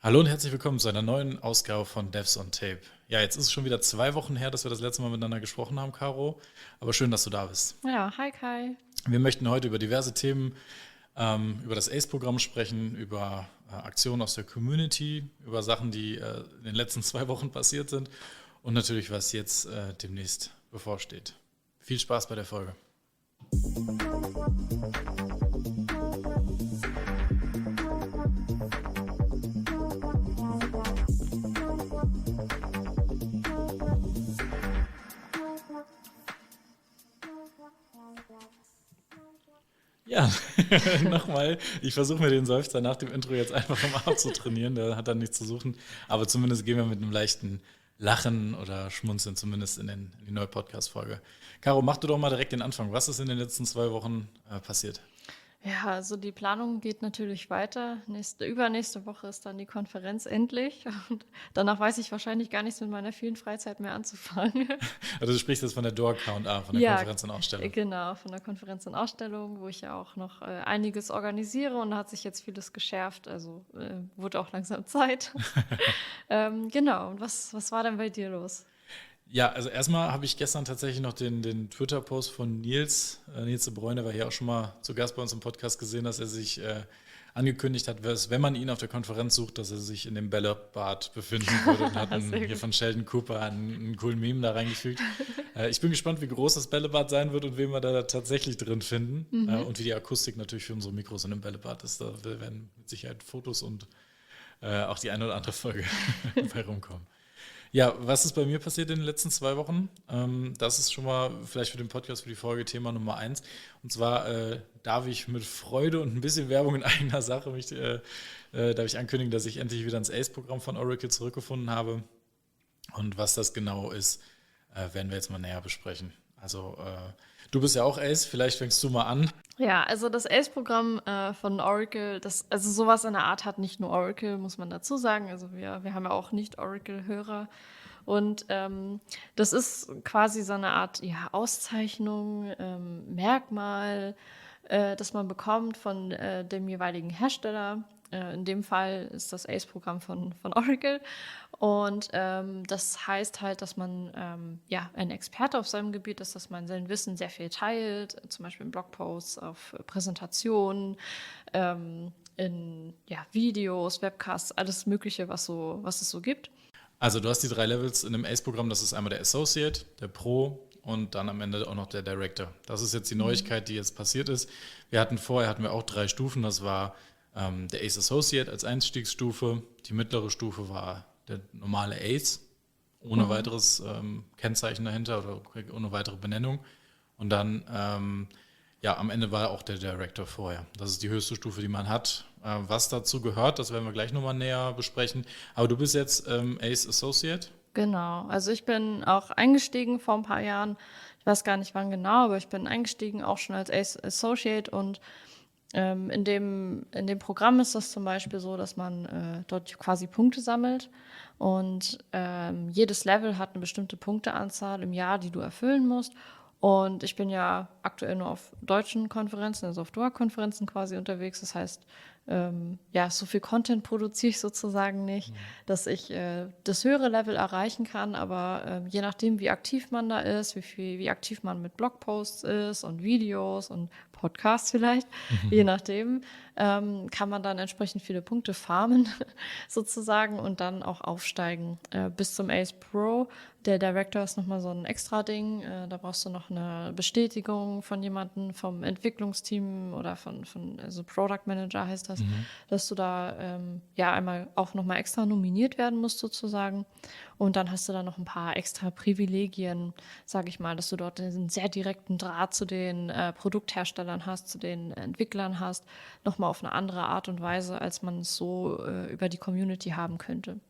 Hallo und herzlich willkommen zu einer neuen Ausgabe von Devs on Tape. Ja, jetzt ist es schon wieder 2 Wochen her, dass wir das letzte Mal miteinander gesprochen haben, Caro. Aber schön, dass du da bist. Ja, hi Kai. Wir möchten heute über diverse Themen, über das ACE-Programm sprechen, über Aktionen aus der Community, über Sachen, die in den letzten 2 Wochen passiert sind und natürlich, was jetzt demnächst bevorsteht. Viel Spaß bei der Folge. Ja, nochmal. Ich versuche mir den Seufzer nach dem Intro jetzt einfach mal abzutrainieren. Der hat dann nichts zu suchen. Aber zumindest gehen wir mit einem leichten Lachen oder Schmunzeln zumindest in die neue Podcast-Folge. Caro, mach du doch mal direkt den Anfang. Was ist in den letzten 2 Wochen passiert? Ja, also die Planung geht natürlich weiter. Übernächste Woche ist dann die Konferenz endlich. Und danach weiß ich wahrscheinlich gar nichts mit meiner vielen Freizeit mehr anzufangen. Also du sprichst jetzt von der Door-Count, von der Ja, Konferenz und Ausstellung. genau, von der Konferenz und Ausstellung, wo ich ja auch noch einiges organisiere und da hat sich jetzt vieles geschärft. Also wurde auch langsam Zeit. Genau, und was war denn bei dir los? Ja, also erstmal habe ich gestern tatsächlich noch den Twitter-Post von Nils de Bruyne, der war hier auch schon mal zu Gast bei uns im Podcast, gesehen, dass er sich angekündigt hat, wenn man ihn auf der Konferenz sucht, dass er sich in dem Bällebad befinden würde und hat Sehr hier gut. von Sheldon Cooper einen coolen Meme da reingefügt. Ich bin gespannt, wie groß das Bällebad sein wird und wen wir da tatsächlich drin finden und wie die Akustik natürlich für unsere Mikros in dem Bällebad ist. Da werden mit Sicherheit Fotos und auch die eine oder andere Folge bei rumkommen. Ja, was ist bei mir passiert in den letzten 2 Wochen? Das ist schon mal vielleicht für den Podcast, für die Folge Thema Nummer 1. Und zwar darf ich mit Freude und ein bisschen Werbung in eigener Sache darf ich ankündigen, dass ich endlich wieder ins ACE-Programm von Oracle zurückgefunden habe. Und was das genau ist, werden wir jetzt mal näher besprechen. Also du bist ja auch ACE, vielleicht fängst du mal an. Ja, also das ACE-Programm von Oracle, also sowas in der Art hat nicht nur Oracle, muss man dazu sagen. Also wir haben ja auch Nicht-Oracle-Hörer. Und das ist quasi so eine Art Auszeichnung, Merkmal, das man bekommt von dem jeweiligen Hersteller. In dem Fall ist das ACE-Programm von Oracle. Und das heißt halt, dass man ein Experte auf seinem Gebiet ist, dass man sein Wissen sehr viel teilt, zum Beispiel in Blogposts, auf Präsentationen, in Videos, Webcasts, alles Mögliche, was es so gibt. Also du hast die 3 Levels in dem ACE-Programm, das ist einmal der Associate, der Pro und dann am Ende auch noch der Director. Das ist jetzt die Neuigkeit, die jetzt passiert ist. Vorher hatten wir auch 3 Stufen, das war der ACE Associate als Einstiegsstufe, die mittlere Stufe war der normale ACE, ohne weiteres Kennzeichen dahinter oder ohne weitere Benennung. Und dann am Ende war auch der Director vorher. Das ist die höchste Stufe, die man hat. Was dazu gehört, das werden wir gleich nochmal näher besprechen. Aber du bist jetzt ACE Associate. Genau, also ich bin auch eingestiegen vor ein paar Jahren. Ich weiß gar nicht wann genau, aber ich bin eingestiegen auch schon als Ace Associate und in dem Programm ist das zum Beispiel so, dass man dort quasi Punkte sammelt und jedes Level hat eine bestimmte Punkteanzahl im Jahr, die du erfüllen musst. Und ich bin ja aktuell nur auf deutschen Konferenzen, also auf DOA-Konferenzen quasi unterwegs. Das heißt, so viel Content produziere ich sozusagen nicht, dass ich das höhere Level erreichen kann. Aber je nachdem, wie aktiv man da ist, wie aktiv man mit Blogposts ist und Videos und Podcasts vielleicht, je nachdem, kann man dann entsprechend viele Punkte farmen sozusagen und dann auch aufsteigen bis zum Ace Pro. Der Director ist nochmal so ein extra Ding. Da brauchst du noch eine Bestätigung von jemandem vom Entwicklungsteam oder also Product Manager heißt das, dass du da einmal auch nochmal extra nominiert werden musst sozusagen. Und dann hast du da noch ein paar extra Privilegien, sage ich mal, dass du dort einen sehr direkten Draht zu den Produktherstellern hast, zu den Entwicklern hast, nochmal auf eine andere Art und Weise, als man es so über die Community haben könnte.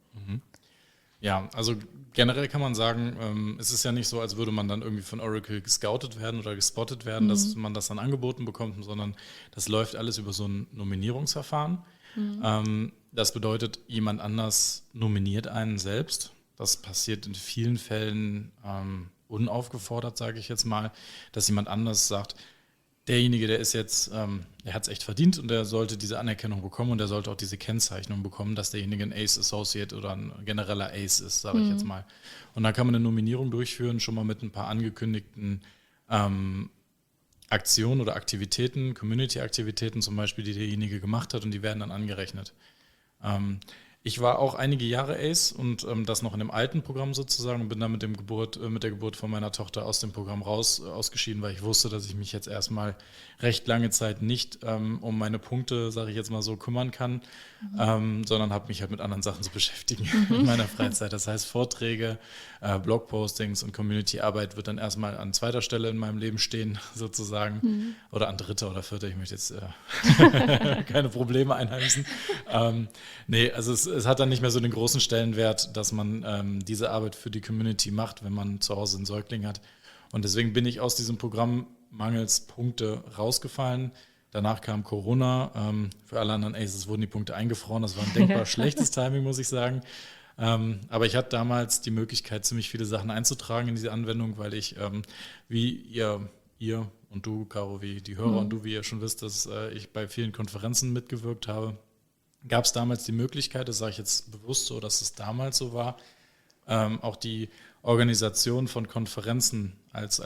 Ja, also generell kann man sagen, es ist ja nicht so, als würde man dann irgendwie von Oracle gescoutet werden oder gespottet werden, dass man das dann angeboten bekommt, sondern das läuft alles über so ein Nominierungsverfahren. Das bedeutet, jemand anders nominiert einen selbst. Das passiert in vielen Fällen unaufgefordert, sage ich jetzt mal, dass jemand anders sagt, derjenige, der ist jetzt, er hat es echt verdient und der sollte diese Anerkennung bekommen und er sollte auch diese Kennzeichnung bekommen, dass derjenige ein Ace Associate oder ein genereller Ace ist, sage ich jetzt mal. Und dann kann man eine Nominierung durchführen, schon mal mit ein paar angekündigten Aktionen oder Aktivitäten, Community-Aktivitäten zum Beispiel, die derjenige gemacht hat und die werden dann angerechnet. Ich war auch einige Jahre Ace und das noch in dem alten Programm sozusagen und bin dann mit der Geburt von meiner Tochter aus dem Programm ausgeschieden, weil ich wusste, dass ich mich jetzt erstmal recht lange Zeit nicht um meine Punkte, sage ich jetzt mal so, kümmern kann, sondern habe mich halt mit anderen Sachen zu beschäftigen in meiner Freizeit. Das heißt, Vorträge, Blogpostings und Community-Arbeit wird dann erstmal an zweiter Stelle in meinem Leben stehen sozusagen oder an dritter oder vierter. Ich möchte jetzt keine Probleme einheimsen. Nee, also es hat dann nicht mehr so den großen Stellenwert, dass man diese Arbeit für die Community macht, wenn man zu Hause einen Säugling hat. Und deswegen bin ich aus diesem Programm mangels Punkte rausgefallen. Danach kam Corona. Für alle anderen Aces wurden die Punkte eingefroren. Das war ein denkbar schlechtes Timing, muss ich sagen. Aber ich hatte damals die Möglichkeit, ziemlich viele Sachen einzutragen in diese Anwendung, weil ich, wie ihr und du, Caro, wie die Hörer und du, wie ihr schon wisst, dass ich bei vielen Konferenzen mitgewirkt habe, gab es damals die Möglichkeit, das sage ich jetzt bewusst so, dass es damals so war, auch die Organisation von Konferenzen als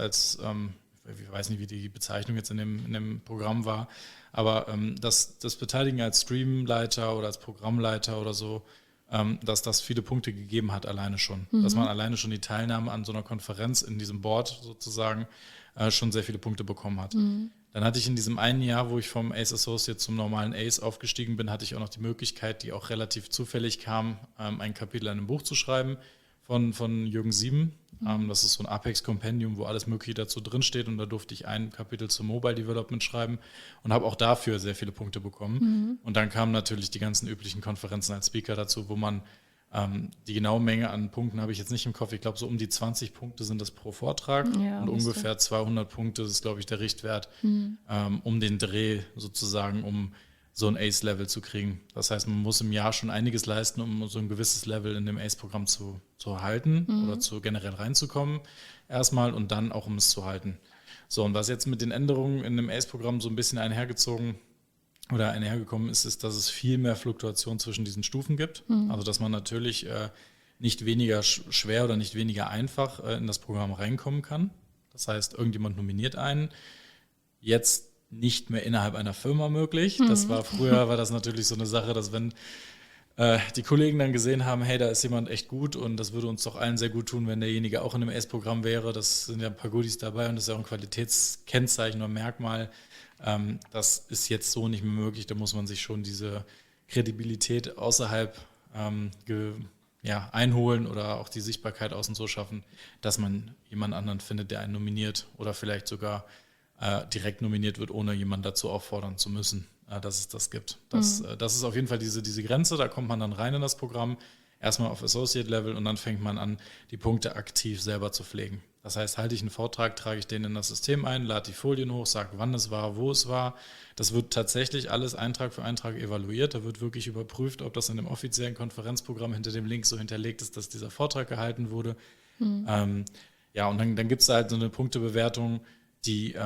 ich weiß nicht, wie die Bezeichnung jetzt in dem Programm war, aber das Beteiligen als Streamleiter oder als Programmleiter oder so, dass das viele Punkte gegeben hat alleine schon. Dass man alleine schon die Teilnahme an so einer Konferenz in diesem Board sozusagen schon sehr viele Punkte bekommen hat. Dann hatte ich in diesem einen Jahr, wo ich vom Ace Associate zum normalen Ace aufgestiegen bin, hatte ich auch noch die Möglichkeit, die auch relativ zufällig kam, ein Kapitel in einem Buch zu schreiben von Jürgen Sieben. Das ist so ein Apex-Kompendium, wo alles Mögliche dazu drinsteht und da durfte ich ein Kapitel zum Mobile Development schreiben und habe auch dafür sehr viele Punkte bekommen. Und dann kamen natürlich die ganzen üblichen Konferenzen als Speaker dazu, wo man die genaue Menge an Punkten habe ich jetzt nicht im Kopf. Ich glaube, so um die 20 Punkte sind das pro Vortrag und ungefähr 200 Punkte ist, glaube ich, der Richtwert, um den Dreh sozusagen, um so ein Ace-Level zu kriegen. Das heißt, man muss im Jahr schon einiges leisten, um so ein gewisses Level in dem Ace-Programm zu halten oder generell reinzukommen erstmal und dann auch, um es zu halten. So, und was jetzt mit den Änderungen in dem Ace-Programm so ein bisschen einhergekommen ist, ist, dass es viel mehr Fluktuation zwischen diesen Stufen gibt. Also, dass man natürlich nicht weniger schwer oder nicht weniger einfach in das Programm reinkommen kann. Das heißt, irgendjemand nominiert einen. Jetzt nicht mehr innerhalb einer Firma möglich. Früher war das natürlich so eine Sache, dass wenn die Kollegen dann gesehen haben, hey, da ist jemand echt gut und das würde uns doch allen sehr gut tun, wenn derjenige auch in einem Ace-Programm wäre. Das sind ja ein paar Goodies dabei und das ist ja auch ein Qualitätskennzeichen oder Merkmal. Das ist jetzt so nicht mehr möglich. Da muss man sich schon diese Kredibilität außerhalb einholen oder auch die Sichtbarkeit außen so schaffen, dass man jemand anderen findet, der einen nominiert oder vielleicht sogar direkt nominiert wird, ohne jemanden dazu auffordern zu müssen, dass es das gibt. Das ist auf jeden Fall diese Grenze, da kommt man dann rein in das Programm, erstmal auf Associate-Level und dann fängt man an, die Punkte aktiv selber zu pflegen. Das heißt, halte ich einen Vortrag, trage ich den in das System ein, lade die Folien hoch, sage, wann es war, wo es war. Das wird tatsächlich alles Eintrag für Eintrag evaluiert. Da wird wirklich überprüft, ob das in dem offiziellen Konferenzprogramm hinter dem Link so hinterlegt ist, dass dieser Vortrag gehalten wurde. Und dann gibt es halt so eine Punktebewertung, die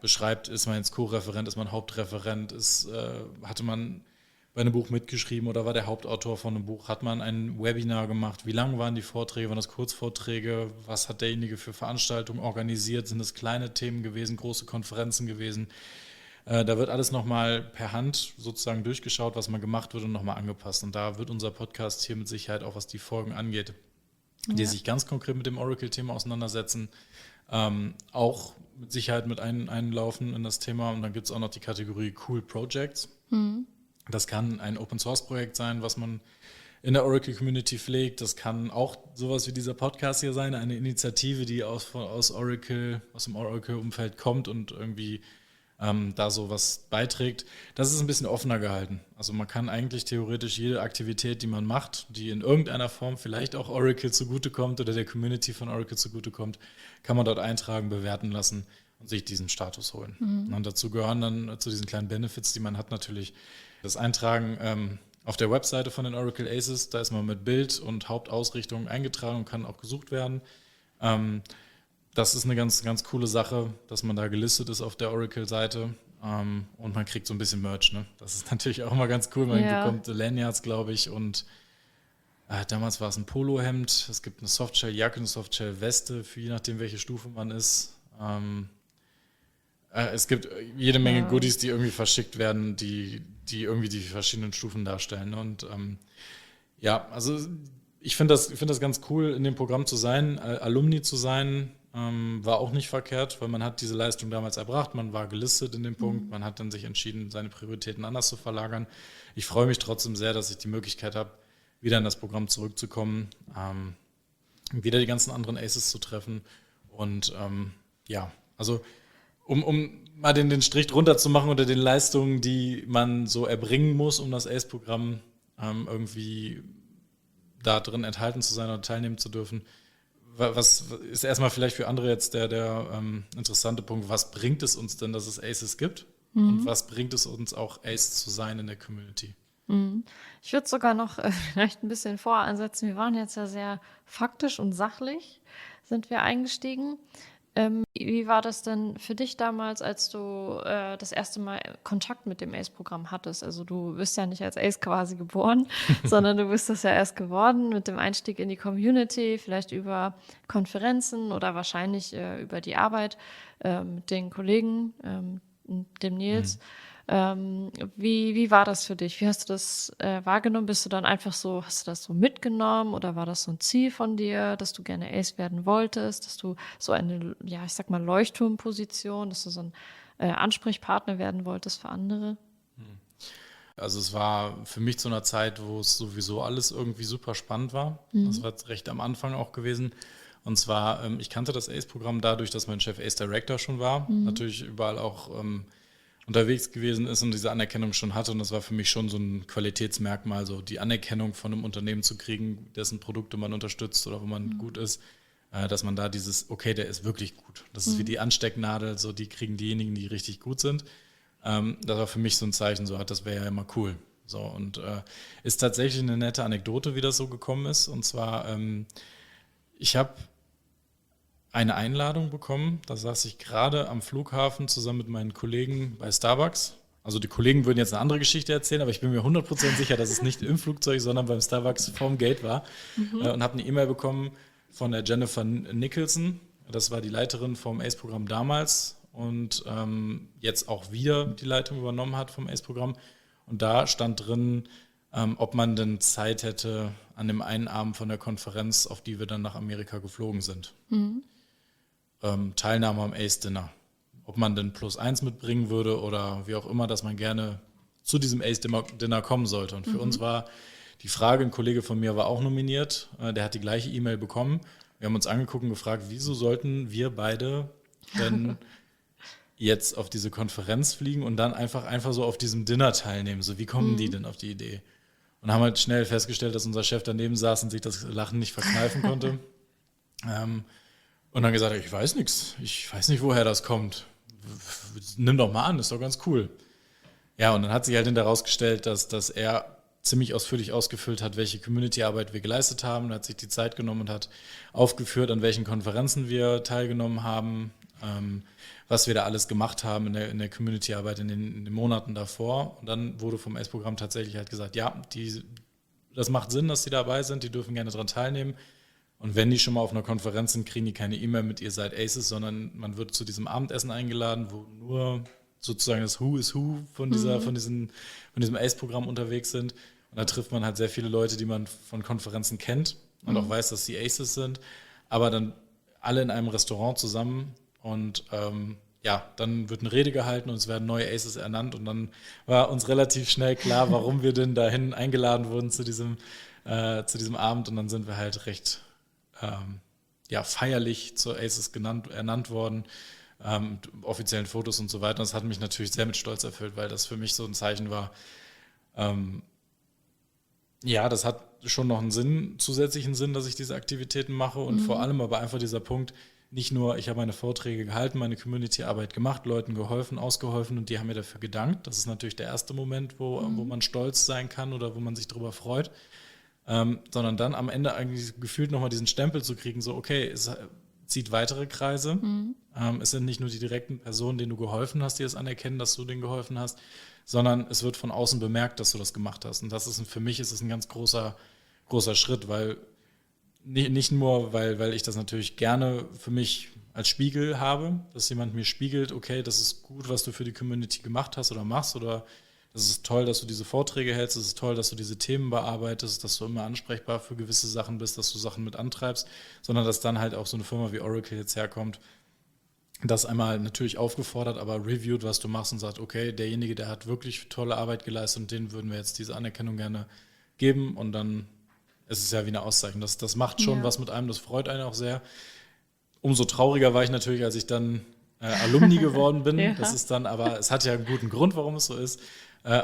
beschreibt, ist man jetzt Co-Referent, ist man Hauptreferent, hatte man bei einem Buch mitgeschrieben oder war der Hauptautor von einem Buch, hat man ein Webinar gemacht, wie lang waren die Vorträge, waren das Kurzvorträge, was hat derjenige für Veranstaltungen organisiert, sind es kleine Themen gewesen, große Konferenzen gewesen. Da wird alles nochmal per Hand sozusagen durchgeschaut, was mal gemacht wird und nochmal angepasst. Und da wird unser Podcast hier mit Sicherheit auch, was die Folgen angeht, die sich ganz konkret mit dem Oracle-Thema auseinandersetzen, auch mit Sicherheit mit einlaufen in das Thema. Und dann gibt es auch noch die Kategorie Cool Projects. Das kann ein Open-Source-Projekt sein, was man in der Oracle-Community pflegt. Das kann auch sowas wie dieser Podcast hier sein, eine Initiative, die aus dem Oracle-Umfeld kommt und irgendwie da sowas beiträgt. Das ist ein bisschen offener gehalten. Also man kann eigentlich theoretisch jede Aktivität, die man macht, die in irgendeiner Form vielleicht auch Oracle zugutekommt oder der Community von Oracle zugutekommt, kann man dort eintragen, bewerten lassen und sich diesen Status holen. Und dazu gehören dann zu diesen kleinen Benefits, die man hat, natürlich das Eintragen auf der Webseite von den Oracle Aces. Da ist man mit Bild und Hauptausrichtung eingetragen und kann auch gesucht werden. Das ist eine ganz, ganz coole Sache, dass man da gelistet ist auf der Oracle-Seite. Und man kriegt so ein bisschen Merch, ne? Das ist natürlich auch immer ganz cool. Man bekommt Lanyards, glaube ich, und damals war es ein Polohemd. Es gibt eine Softshell-Jacke, eine Softshell-Weste, für je nachdem, welche Stufe man ist. Es gibt jede Menge Goodies, die irgendwie verschickt werden, die irgendwie die verschiedenen Stufen darstellen. Ne? Und also ich finde das ganz cool, in dem Programm zu sein, Alumni zu sein. War auch nicht verkehrt, weil man hat diese Leistung damals erbracht, man war gelistet in dem Punkt, man hat dann sich entschieden, seine Prioritäten anders zu verlagern. Ich freue mich trotzdem sehr, dass ich die Möglichkeit habe, wieder in das Programm zurückzukommen, wieder die ganzen anderen Aces zu treffen und also um mal den Strich drunter zu machen unter den Leistungen, die man so erbringen muss, um das Ace-Programm irgendwie da drin enthalten zu sein oder teilnehmen zu dürfen. Was ist erstmal vielleicht für andere jetzt der interessante Punkt, was bringt es uns denn, dass es Aces gibt? Und was bringt es uns auch, Ace zu sein in der Community? Ich würde sogar noch vielleicht ein bisschen voransetzen. Wir waren jetzt ja sehr faktisch und sachlich, sind wir eingestiegen. Wie war das denn für dich damals, als du das erste Mal Kontakt mit dem ACE-Programm hattest? Also du bist ja nicht als Ace quasi geboren, sondern du bist das ja erst geworden mit dem Einstieg in die Community, vielleicht über Konferenzen oder wahrscheinlich über die Arbeit mit den Kollegen, dem Nils. Wie war das für dich? Wie hast du das wahrgenommen? Bist du dann einfach so, hast du das so mitgenommen oder war das so ein Ziel von dir, dass du gerne Ace werden wolltest, dass du so eine, ja, ich sag mal Leuchtturmposition, dass du so ein Ansprechpartner werden wolltest für andere? Also es war für mich zu einer Zeit, wo es sowieso alles irgendwie super spannend war. Das war recht am Anfang auch gewesen. Und zwar, ich kannte das Ace-Programm dadurch, dass mein Chef Ace Director schon war, natürlich überall auch unterwegs gewesen ist und diese Anerkennung schon hatte. Und das war für mich schon so ein Qualitätsmerkmal, so die Anerkennung von einem Unternehmen zu kriegen, dessen Produkte man unterstützt oder wo man gut ist, dass man da dieses, okay, der ist wirklich gut. Das ist wie die Anstecknadel, so die kriegen diejenigen, die richtig gut sind. Das war für mich so ein Zeichen, so das wäre ja immer cool. So, und ist tatsächlich eine nette Anekdote, wie das so gekommen ist. Und zwar, ich habe eine Einladung bekommen. Da saß ich gerade am Flughafen zusammen mit meinen Kollegen bei Starbucks. Also die Kollegen würden jetzt eine andere Geschichte erzählen, aber ich bin mir 100% sicher, dass es nicht im Flugzeug, sondern beim Starbucks vorm Gate war. Und habe eine E-Mail bekommen von der Jennifer Nicholson. Das war die Leiterin vom ACE-Programm damals und jetzt auch wieder die Leitung übernommen hat vom ACE-Programm. Und da stand drin, ob man denn Zeit hätte an dem einen Abend von der Konferenz, auf die wir dann nach Amerika geflogen sind. Teilnahme am Ace-Dinner. Ob man denn +1 mitbringen würde oder wie auch immer, dass man gerne zu diesem Ace-Dinner kommen sollte. Und für uns war die Frage, ein Kollege von mir war auch nominiert, der hat die gleiche E-Mail bekommen. Wir haben uns angeguckt und gefragt, wieso sollten wir beide denn jetzt auf diese Konferenz fliegen und dann einfach so auf diesem Dinner teilnehmen? So, wie kommen die denn auf die Idee? Und haben halt schnell festgestellt, dass unser Chef daneben saß und sich das Lachen nicht verkneifen konnte. Und dann gesagt, ich weiß nichts, ich weiß nicht, woher das kommt. Nimm doch mal an, ist doch ganz cool. Ja, und dann hat sich halt hinterher herausgestellt, dass er ziemlich ausführlich ausgefüllt hat, welche Community-Arbeit wir geleistet haben. Er hat sich die Zeit genommen und hat aufgeführt, an welchen Konferenzen wir teilgenommen haben, was wir da alles gemacht haben in der Community-Arbeit in den Monaten davor. Und dann wurde vom ACE-Programm tatsächlich halt gesagt, ja, das macht Sinn, dass die dabei sind, die dürfen gerne daran teilnehmen. Und wenn die schon mal auf einer Konferenz sind, kriegen die keine E-Mail mit, ihr seid Aces, sondern man wird zu diesem Abendessen eingeladen, wo nur sozusagen das Who is Who von diesem Ace-Programm unterwegs sind. Und da trifft man halt sehr viele Leute, die man von Konferenzen kennt und auch weiß, dass die Aces sind, aber dann alle in einem Restaurant zusammen und dann wird eine Rede gehalten und es werden neue Aces ernannt und dann war uns relativ schnell klar, warum wir denn dahin eingeladen wurden zu diesem Abend und dann sind wir halt recht feierlich zur Aces ernannt worden, mit offiziellen Fotos und so weiter. Das hat mich natürlich sehr mit Stolz erfüllt, weil das für mich so ein Zeichen war, das hat schon noch einen zusätzlichen Sinn, dass ich diese Aktivitäten mache und vor allem aber einfach dieser Punkt, nicht nur, ich habe meine Vorträge gehalten, meine Community-Arbeit gemacht, Leuten geholfen, ausgeholfen und die haben mir dafür gedankt. Das ist natürlich der erste Moment, wo man stolz sein kann oder wo man sich darüber freut. Sondern dann am Ende eigentlich gefühlt nochmal diesen Stempel zu kriegen, so okay, zieht weitere Kreise. Es sind nicht nur die direkten Personen, denen du geholfen hast, die es anerkennen, dass du denen geholfen hast, sondern es wird von außen bemerkt, dass du das gemacht hast. Und das ist für mich ist es ein ganz großer Schritt, weil nicht nur, weil ich das natürlich gerne für mich als Spiegel habe, dass jemand mir spiegelt, okay, das ist gut, was du für die Community gemacht hast oder machst, oder das ist toll, dass du diese Vorträge hältst, es ist toll, dass du diese Themen bearbeitest, dass du immer ansprechbar für gewisse Sachen bist, dass du Sachen mit antreibst, sondern dass dann halt auch so eine Firma wie Oracle jetzt herkommt, das einmal natürlich aufgefordert, aber reviewt, was du machst und sagt, okay, derjenige, der hat wirklich tolle Arbeit geleistet und den würden wir jetzt diese Anerkennung gerne geben, und dann ist es ja wie eine Auszeichnung. Das macht schon was mit einem, das freut einen auch sehr. Umso trauriger war ich natürlich, als ich dann Alumni geworden bin. Ja. Das ist dann, aber es hat ja einen guten Grund, warum es so ist.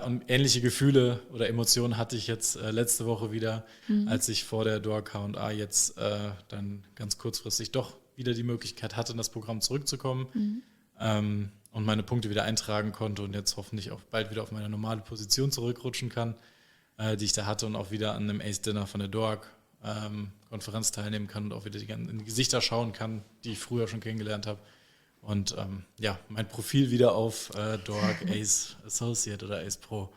Und ähnliche Gefühle oder Emotionen hatte ich jetzt letzte Woche wieder, als ich vor der DOA K&A jetzt dann ganz kurzfristig doch wieder die Möglichkeit hatte, in das Programm zurückzukommen und meine Punkte wieder eintragen konnte und jetzt hoffentlich auch bald wieder auf meine normale Position zurückrutschen kann, die ich da hatte, und auch wieder an einem Ace-Dinner von der DOAG-Konferenz teilnehmen kann und auch wieder in die Gesichter schauen kann, die ich früher schon kennengelernt habe. Und mein Profil wieder auf DOAG Ace Associate oder Ace Pro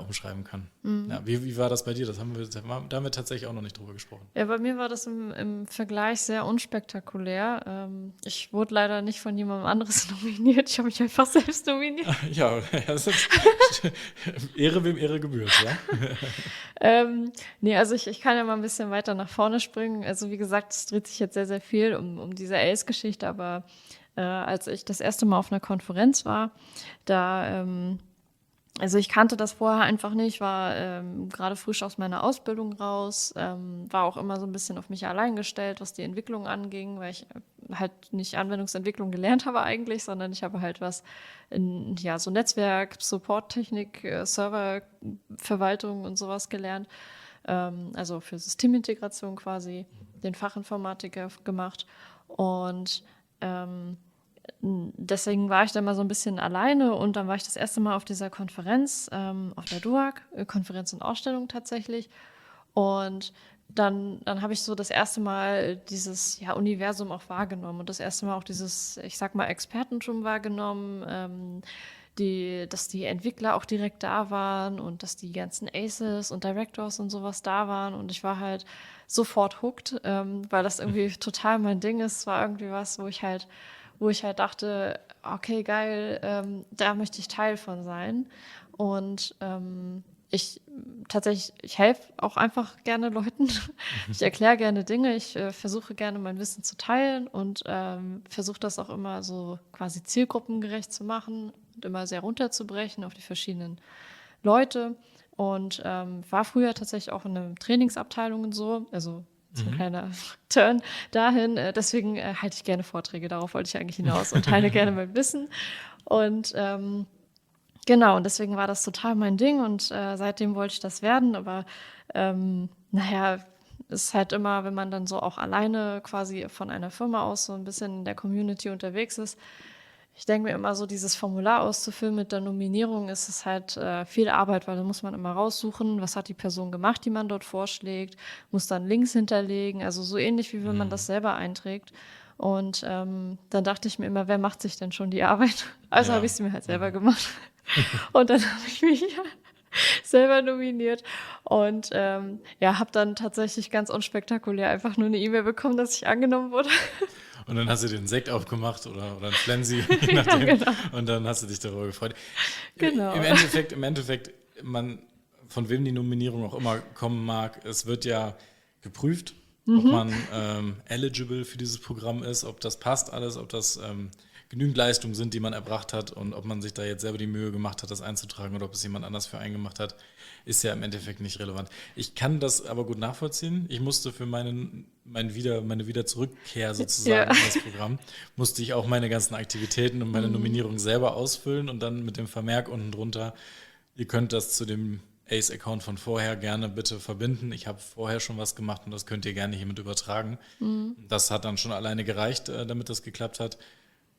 umschreiben kann. Ja, wie war das bei dir? Da haben wir tatsächlich auch noch nicht drüber gesprochen. Ja, bei mir war das im Vergleich sehr unspektakulär. Ich wurde leider nicht von jemandem anderes nominiert. Ich habe mich einfach selbst nominiert. Ja, das ist Ehre, wem Ehre gebührt, ja? Nee, also ich kann ja mal ein bisschen weiter nach vorne springen. Also wie gesagt, es dreht sich jetzt sehr, sehr viel um diese Ace-Geschichte, aber als ich das erste Mal auf einer Konferenz war, also ich kannte das vorher einfach nicht, war gerade frisch aus meiner Ausbildung raus, war auch immer so ein bisschen auf mich allein gestellt, was die Entwicklung anging, weil ich halt nicht Anwendungsentwicklung gelernt habe eigentlich, sondern ich habe halt was in so Netzwerk, Support-Technik, Serververwaltung und sowas gelernt, also für Systemintegration quasi, den Fachinformatiker gemacht, und deswegen war ich dann mal so ein bisschen alleine, und dann war ich das erste Mal auf dieser Konferenz, auf der DOAG, Konferenz und Ausstellung tatsächlich. Und dann habe ich so das erste Mal dieses Universum auch wahrgenommen und das erste Mal auch dieses, ich sag mal, Expertentum wahrgenommen, dass die Entwickler auch direkt da waren und dass die ganzen Aces und Directors und sowas da waren, und ich war halt sofort hooked, weil das irgendwie total mein Ding ist. Es war irgendwie was, wo ich halt dachte, okay, geil, da möchte ich Teil von sein. Und ich helfe auch einfach gerne Leuten. Ich erkläre gerne Dinge. Ich versuche gerne mein Wissen zu teilen und versuche das auch immer so quasi zielgruppengerecht zu machen und immer sehr runterzubrechen auf die verschiedenen Leute. Und war früher tatsächlich auch in einer Trainingsabteilung und so, also so ein kleiner Turn dahin. Deswegen halte ich gerne Vorträge, darauf wollte ich eigentlich hinaus, und teile gerne mein Wissen. Und genau, und deswegen war das total mein Ding, und seitdem wollte ich das werden. Aber es ist halt immer, wenn man dann so auch alleine quasi von einer Firma aus so ein bisschen in der Community unterwegs ist, ich denke mir immer so, dieses Formular auszufüllen mit der Nominierung ist es halt viel Arbeit, weil da muss man immer raussuchen, was hat die Person gemacht, die man dort vorschlägt, muss dann Links hinterlegen, also so ähnlich, wie wenn man das selber einträgt. Und dann dachte ich mir immer, wer macht sich denn schon die Arbeit? Also habe ich sie mir halt selber gemacht. Und dann habe ich mich selber nominiert und habe dann tatsächlich ganz unspektakulär einfach nur eine E-Mail bekommen, dass ich angenommen wurde. Und dann hast du dir einen Sekt aufgemacht oder ein Flensi, je nachdem. Ja, genau. Und dann hast du dich darüber gefreut. Genau. Im Endeffekt, von wem die Nominierung auch immer kommen mag, es wird ja geprüft, ob man eligible für dieses Programm ist, ob das passt alles, ob das genügend Leistungen sind, die man erbracht hat, und ob man sich da jetzt selber die Mühe gemacht hat, das einzutragen, oder ob es jemand anders für einen gemacht hat, ist ja im Endeffekt nicht relevant. Ich kann das aber gut nachvollziehen. Ich musste für meine Wiederzurückkehr sozusagen in das Programm, musste ich auch meine ganzen Aktivitäten und meine Nominierung selber ausfüllen und dann mit dem Vermerk unten drunter, ihr könnt das zu dem Ace-Account von vorher gerne bitte verbinden. Ich habe vorher schon was gemacht und das könnt ihr gerne hiermit übertragen. Das hat dann schon alleine gereicht, damit das geklappt hat.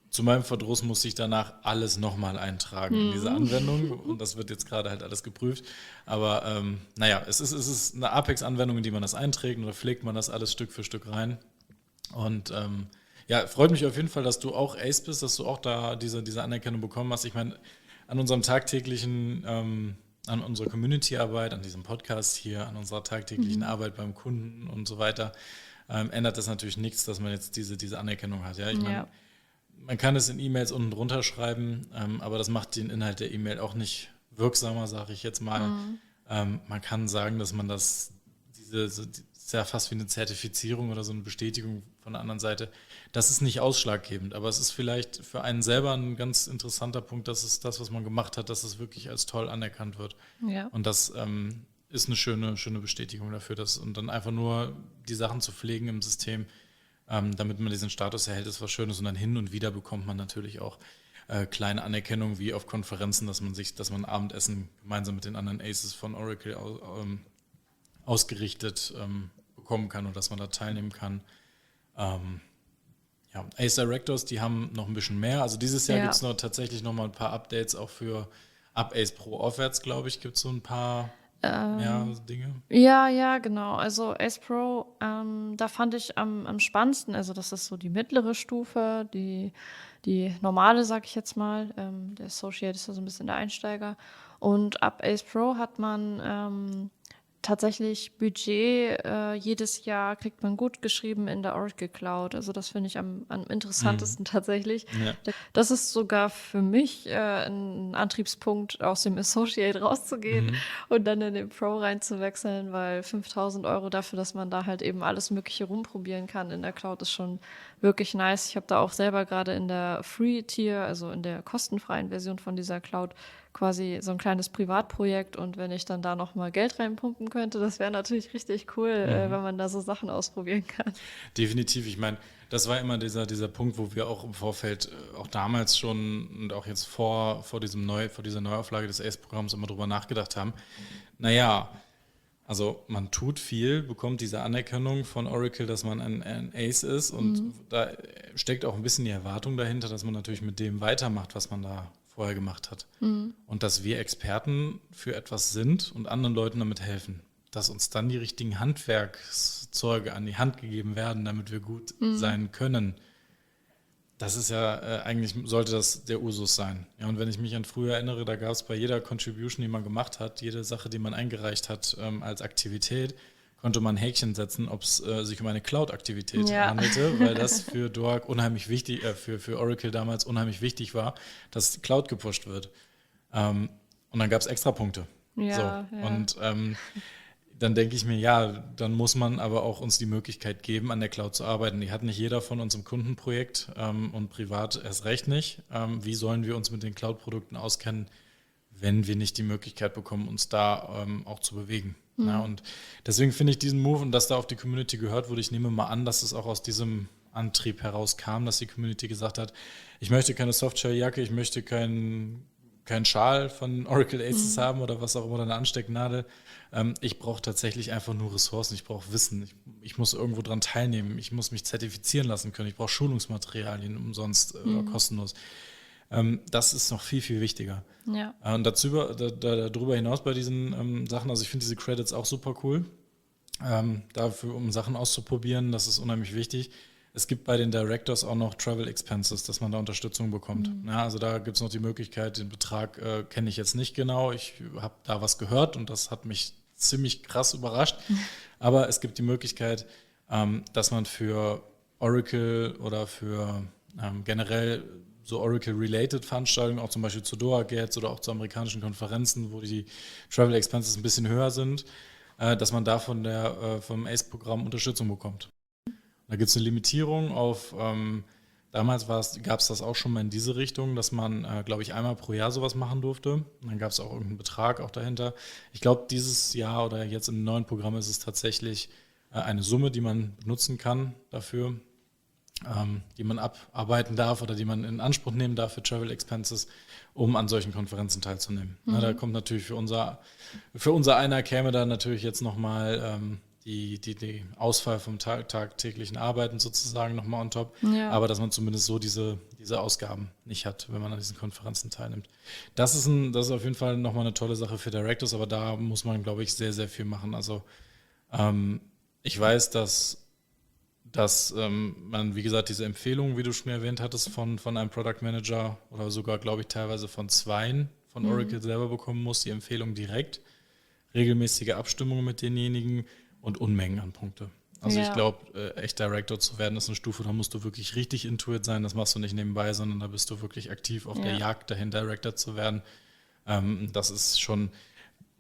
Zu meinem Verdruss musste ich danach alles nochmal eintragen in diese Anwendung, und das wird jetzt gerade halt alles geprüft. Aber es ist eine Apex-Anwendung, in die man das einträgt, und da pflegt man das alles Stück für Stück rein. Und Ja, freut mich auf jeden Fall, dass du auch Ace bist, dass du auch da diese Anerkennung bekommen hast. Ich meine, an unserem tagtäglichen, an unserer Community-Arbeit, an diesem Podcast hier, an unserer tagtäglichen Arbeit beim Kunden und so weiter, ändert das natürlich nichts, dass man jetzt diese Anerkennung hat. Ja, ich meine, man kann es in E-Mails unten drunter schreiben, aber das macht den Inhalt der E-Mail auch nicht wirksamer, sage ich jetzt mal. Man kann sagen, dass man das, ist ja fast wie eine Zertifizierung oder so eine Bestätigung von der anderen Seite. Das ist nicht ausschlaggebend, aber es ist vielleicht für einen selber ein ganz interessanter Punkt, dass es das, was man gemacht hat, dass es wirklich als toll anerkannt wird. Ja. Und das ist eine schöne Bestätigung dafür, und dann einfach nur die Sachen zu pflegen im System, damit man diesen Status erhält, ist was Schönes. Und dann hin und wieder bekommt man natürlich auch kleine Anerkennungen wie auf Konferenzen, dass man Abendessen gemeinsam mit den anderen Aces von Oracle ausgerichtet bekommen kann und dass man da teilnehmen kann. Ace Directors, die haben noch ein bisschen mehr. Also dieses Jahr gibt es tatsächlich noch mal ein paar Updates, auch für ab Ace Pro aufwärts, glaube ich, gibt es so ein paar mehr Dinge. Ja, genau. Also Ace Pro, da fand ich am spannendsten, also das ist so die mittlere Stufe, die normale, sag ich jetzt mal. Der Associate ist ja so ein bisschen der Einsteiger. Und ab Ace Pro hat man tatsächlich Budget, jedes Jahr kriegt man gut geschrieben in der Oracle Cloud. Also das finde ich am interessantesten tatsächlich. Ja. Das ist sogar für mich ein Antriebspunkt, aus dem Associate rauszugehen und dann in den Pro reinzuwechseln, weil 5.000 € dafür, dass man da halt eben alles Mögliche rumprobieren kann in der Cloud, ist schon wirklich nice. Ich habe da auch selber gerade in der Free-Tier, also in der kostenfreien Version von dieser Cloud, quasi so ein kleines Privatprojekt, und wenn ich dann da noch mal Geld reinpumpen könnte, das wäre natürlich richtig cool, wenn man da so Sachen ausprobieren kann. Definitiv, ich meine, das war immer dieser Punkt, wo wir auch im Vorfeld, auch damals schon und auch jetzt vor dieser Neuauflage des ACE-Programms immer drüber nachgedacht haben. Naja, also man tut viel, bekommt diese Anerkennung von Oracle, dass man ein Ace ist, und da steckt auch ein bisschen die Erwartung dahinter, dass man natürlich mit dem weitermacht, was man da vorher gemacht hat. Und dass wir Experten für etwas sind und anderen Leuten damit helfen. Dass uns dann die richtigen Handwerkszeuge an die Hand gegeben werden, damit wir gut sein können. Das ist ja, eigentlich sollte das der Usus sein. Ja, und wenn ich mich an früher erinnere, da gab es bei jeder Contribution, die man gemacht hat, jede Sache, die man eingereicht hat als Aktivität, konnte man ein Häkchen setzen, ob es sich um eine Cloud-Aktivität handelte, weil das für DORC unheimlich wichtig, für Oracle damals unheimlich wichtig war, dass Cloud gepusht wird. Und dann gab es extra Punkte. Und dann denke ich mir, ja, dann muss man aber auch uns die Möglichkeit geben, an der Cloud zu arbeiten. Die hat nicht jeder von uns im Kundenprojekt und privat erst recht nicht. Wie sollen wir uns mit den Cloud-Produkten auskennen, wenn wir nicht die Möglichkeit bekommen, uns da auch zu bewegen? Ja, und deswegen finde ich diesen Move, und dass da auf die Community gehört wurde, ich nehme mal an, dass es auch aus diesem Antrieb herauskam, dass die Community gesagt hat, ich möchte keine Softshell-Jacke, ich möchte keinen Schal von Oracle Aces haben oder was auch immer, eine Anstecknadel. Ich brauche tatsächlich einfach nur Ressourcen, ich brauche Wissen, ich muss irgendwo dran teilnehmen, ich muss mich zertifizieren lassen können, ich brauche Schulungsmaterialien umsonst oder kostenlos. Das ist noch viel, viel wichtiger. Ja. Und darüber hinaus bei diesen Sachen, also ich finde diese Credits auch super cool, dafür, um Sachen auszuprobieren, das ist unheimlich wichtig. Es gibt bei den Directors auch noch Travel Expenses, dass man da Unterstützung bekommt. Ja, also da gibt es noch die Möglichkeit, den Betrag kenne ich jetzt nicht genau, ich habe da was gehört und das hat mich ziemlich krass überrascht, aber es gibt die Möglichkeit, dass man für Oracle oder für generell so Oracle-related Veranstaltungen, auch zum Beispiel zu DORC jetzt oder auch zu amerikanischen Konferenzen, wo die Travel Expenses ein bisschen höher sind, dass man da vom ACE-Programm Unterstützung bekommt. Da gibt es eine Limitierung auf, damals gab es das auch schon mal in diese Richtung, dass man, glaube ich, einmal pro Jahr sowas machen durfte. Und dann gab es auch irgendeinen Betrag auch dahinter. Ich glaube, dieses Jahr oder jetzt im neuen Programm ist es tatsächlich eine Summe, die man benutzen kann dafür, die man abarbeiten darf oder die man in Anspruch nehmen darf für Travel Expenses, um an solchen Konferenzen teilzunehmen. Na, da kommt natürlich für unser einer käme da natürlich jetzt nochmal die Ausfall vom tagtäglichen Arbeiten sozusagen nochmal on top, aber dass man zumindest so diese Ausgaben nicht hat, wenn man an diesen Konferenzen teilnimmt. Das ist auf jeden Fall nochmal eine tolle Sache für Directors, aber da muss man, glaube ich, sehr, sehr viel machen. Also ich weiß, dass dass man, wie gesagt, diese Empfehlungen, wie du schon erwähnt hattest, von einem Product Manager oder sogar, glaube ich, teilweise von zweien von Oracle selber bekommen muss, die Empfehlung direkt, regelmäßige Abstimmungen mit denjenigen und Unmengen an Punkte. Also ich glaube, echt Director zu werden, ist eine Stufe, da musst du wirklich richtig intuit sein, das machst du nicht nebenbei, sondern da bist du wirklich aktiv auf der Jagd dahin, Director zu werden. Das ist schon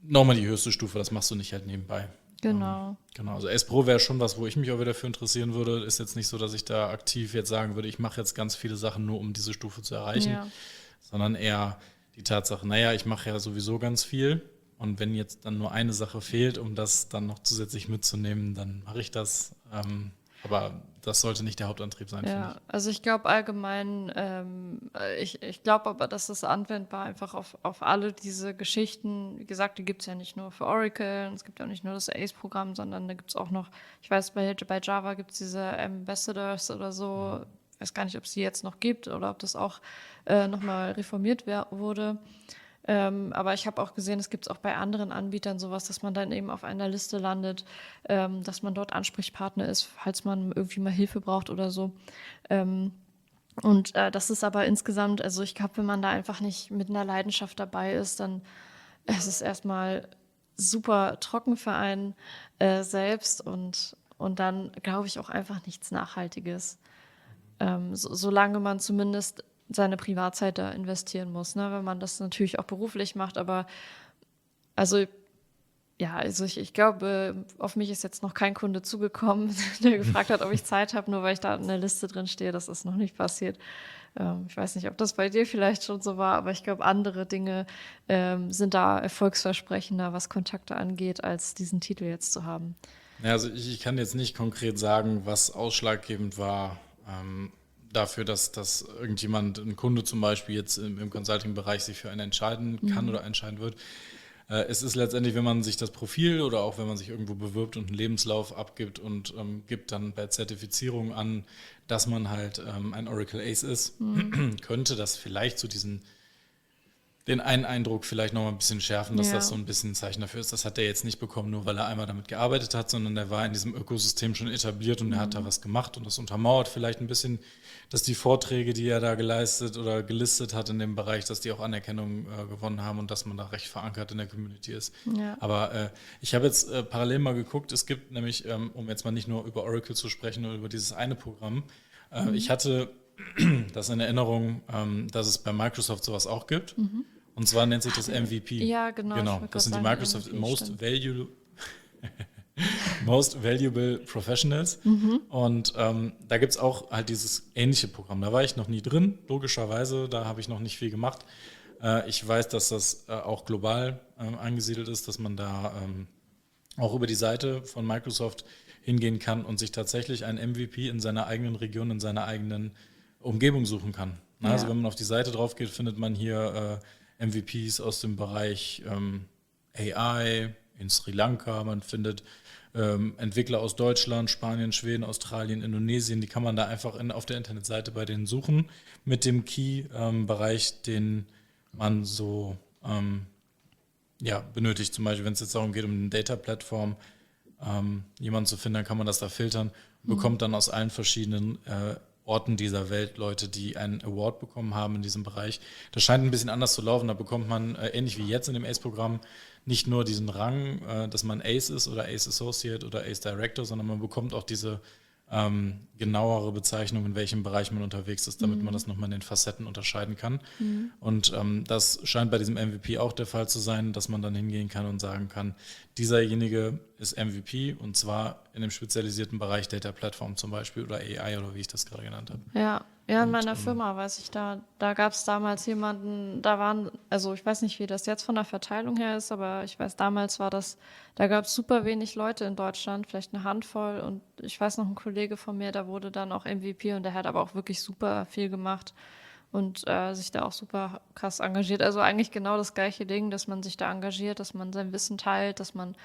nochmal die höchste Stufe, das machst du nicht halt nebenbei. Genau. Genau, also Ace Pro wäre schon was, wo ich mich auch wieder für interessieren würde. Ist jetzt nicht so, dass ich da aktiv jetzt sagen würde, ich mache jetzt ganz viele Sachen nur, um diese Stufe zu erreichen, sondern eher die Tatsache, naja, ich mache ja sowieso ganz viel und wenn jetzt dann nur eine Sache fehlt, um das dann noch zusätzlich mitzunehmen, dann mache ich das. Aber das sollte nicht der Hauptantrieb sein, finde ich. Also ich glaube allgemein, ich glaube aber, dass es anwendbar einfach auf alle diese Geschichten, wie gesagt, die gibt es ja nicht nur für Oracle, und es gibt ja auch nicht nur das ACE-Programm, sondern da gibt es auch noch, ich weiß, bei Java gibt es diese Ambassadors oder so, ich weiß gar nicht, ob es die jetzt noch gibt oder ob das auch nochmal reformiert wurde. Aber ich habe auch gesehen, es gibt es auch bei anderen Anbietern sowas, dass man dann eben auf einer Liste landet, dass man dort Ansprechpartner ist, falls man irgendwie mal Hilfe braucht oder so. Und das ist aber insgesamt, also ich glaube, wenn man da einfach nicht mit einer Leidenschaft dabei ist, dann ist es erstmal super trocken für einen selbst und dann glaube ich auch einfach nichts Nachhaltiges. Solange man zumindest seine Privatzeit da investieren muss, ne? Wenn man das natürlich auch beruflich macht, aber also ich glaube, auf mich ist jetzt noch kein Kunde zugekommen, der gefragt hat, ob ich Zeit habe, nur weil ich da in der Liste drin stehe. Das ist noch nicht passiert. Ich weiß nicht, ob das bei dir vielleicht schon so war, aber ich glaube, andere Dinge sind da erfolgsversprechender, was Kontakte angeht, als diesen Titel jetzt zu haben. Ja, also ich kann jetzt nicht konkret sagen, was ausschlaggebend war dafür, dass irgendjemand, ein Kunde zum Beispiel jetzt im Consulting-Bereich sich für einen entscheiden kann oder entscheiden wird. Es ist letztendlich, wenn man sich das Profil oder auch wenn man sich irgendwo bewirbt und einen Lebenslauf abgibt und gibt dann bei Zertifizierung an, dass man halt ein Oracle Ace ist, könnte das vielleicht so den einen Eindruck vielleicht noch mal ein bisschen schärfen, dass das so ein bisschen ein Zeichen dafür ist. Das hat er jetzt nicht bekommen, nur weil er einmal damit gearbeitet hat, sondern der war in diesem Ökosystem schon etabliert und er hat da was gemacht und das untermauert vielleicht ein bisschen, dass die Vorträge, die er da geleistet oder gelistet hat in dem Bereich, dass die auch Anerkennung gewonnen haben und dass man da recht verankert in der Community ist. Ja. Aber ich habe jetzt parallel mal geguckt, es gibt nämlich, um jetzt mal nicht nur über Oracle zu sprechen oder über dieses eine Programm, ich hatte das in Erinnerung, dass es bei Microsoft sowas auch gibt. Und zwar nennt sich das MVP. Ja, genau. Genau, das sind die Microsoft Most Valuable Professionals. Und da gibt es auch halt dieses ähnliche Programm. Da war ich noch nie drin, logischerweise. Da habe ich noch nicht viel gemacht. Ich weiß, dass das auch global angesiedelt ist, dass man da auch über die Seite von Microsoft hingehen kann und sich tatsächlich ein MVP in seiner eigenen Region, in seiner eigenen Umgebung suchen kann. Also wenn man auf die Seite drauf geht, findet man hier MVPs aus dem Bereich AI in Sri Lanka, man findet Entwickler aus Deutschland, Spanien, Schweden, Australien, Indonesien, die kann man da einfach auf der Internetseite bei denen suchen mit dem Key-Bereich, den man so benötigt. Zum Beispiel, wenn es jetzt darum geht, um eine Data-Plattform, jemanden zu finden, dann kann man das da filtern und bekommt dann aus allen verschiedenen Orten dieser Welt Leute, die einen Award bekommen haben in diesem Bereich. Das scheint ein bisschen anders zu laufen. Da bekommt man, ähnlich wie jetzt in dem ACE-Programm, nicht nur diesen Rang, dass man Ace ist oder Ace Associate oder Ace Director, sondern man bekommt auch diese genauere Bezeichnung, in welchem Bereich man unterwegs ist, damit man das nochmal in den Facetten unterscheiden kann. Und das scheint bei diesem MVP auch der Fall zu sein, dass man dann hingehen kann und sagen kann, dieserjenige ist MVP und zwar in dem spezialisierten Bereich Data Platform zum Beispiel oder AI oder wie ich das gerade genannt habe. Ja, in meiner Firma weiß ich, da gab es damals jemanden, also ich weiß nicht, wie das jetzt von der Verteilung her ist, aber ich weiß, damals da gab es super wenig Leute in Deutschland, vielleicht eine Handvoll und ich weiß noch, ein Kollege von mir, der wurde dann auch MVP und der hat aber auch wirklich super viel gemacht und sich da auch super krass engagiert. Also eigentlich genau das gleiche Ding, dass man sich da engagiert, dass man sein Wissen teilt, dass man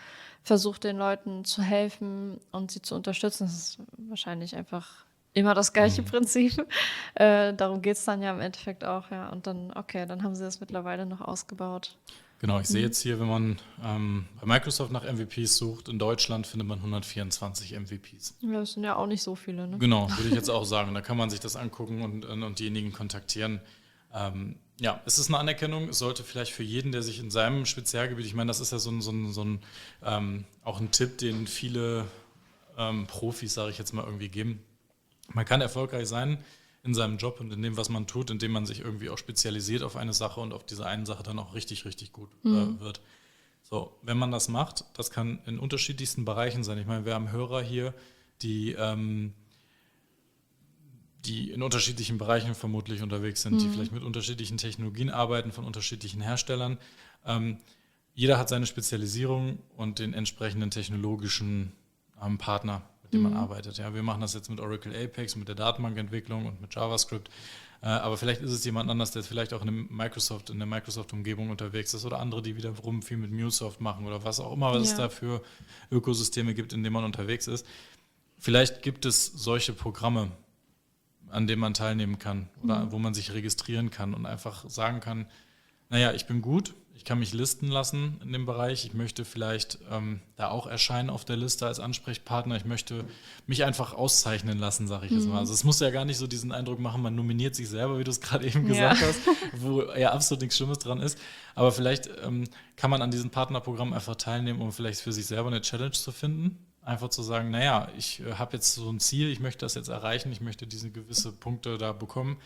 versucht, den Leuten zu helfen und sie zu unterstützen. Das ist wahrscheinlich einfach immer das gleiche Prinzip. Darum geht es dann ja im Endeffekt auch, ja. Und dann, okay, dann haben sie das mittlerweile noch ausgebaut. Genau, ich sehe jetzt hier, wenn man bei Microsoft nach MVPs sucht, in Deutschland findet man 124 MVPs. Ja, das sind ja auch nicht so viele, ne? Genau, würde ich jetzt auch sagen. Da kann man sich das angucken und diejenigen kontaktieren. Ja, es ist eine Anerkennung. Es sollte vielleicht für jeden, der sich in seinem Spezialgebiet, ich meine, das ist ja auch ein Tipp, den viele Profis, sage ich jetzt mal, irgendwie geben. Man kann erfolgreich sein in seinem Job und in dem, was man tut, indem man sich irgendwie auch spezialisiert auf eine Sache und auf diese eine Sache dann auch richtig, richtig gut wird. So, wenn man das macht, das kann in unterschiedlichsten Bereichen sein. Ich meine, wir haben Hörer hier, die in unterschiedlichen Bereichen vermutlich unterwegs sind, die vielleicht mit unterschiedlichen Technologien arbeiten, von unterschiedlichen Herstellern. Jeder hat seine Spezialisierung und den entsprechenden technologischen Partner, mit dem man arbeitet. Ja, wir machen das jetzt mit Oracle Apex, mit der Datenbankentwicklung und mit JavaScript. Aber vielleicht ist es jemand anders, der vielleicht auch in der Microsoft-Umgebung unterwegs ist oder andere, die wiederum viel mit MuleSoft machen oder was auch immer, was es da für Ökosysteme gibt, in denen man unterwegs ist. Vielleicht gibt es solche Programme, an denen man teilnehmen kann oder wo man sich registrieren kann und einfach sagen kann, naja, ich bin gut, ich kann mich listen lassen in dem Bereich, ich möchte vielleicht da auch erscheinen auf der Liste als Ansprechpartner, ich möchte mich einfach auszeichnen lassen, sage ich jetzt mal. Also es muss ja gar nicht so diesen Eindruck machen, man nominiert sich selber, wie du es gerade eben gesagt hast, wo ja absolut nichts Schlimmes dran ist, aber vielleicht kann man an diesem Partnerprogramm einfach teilnehmen, um vielleicht für sich selber eine Challenge zu finden. Einfach zu sagen, naja, ich habe jetzt so ein Ziel, ich möchte das jetzt erreichen, ich möchte diese gewisse Punkte da bekommen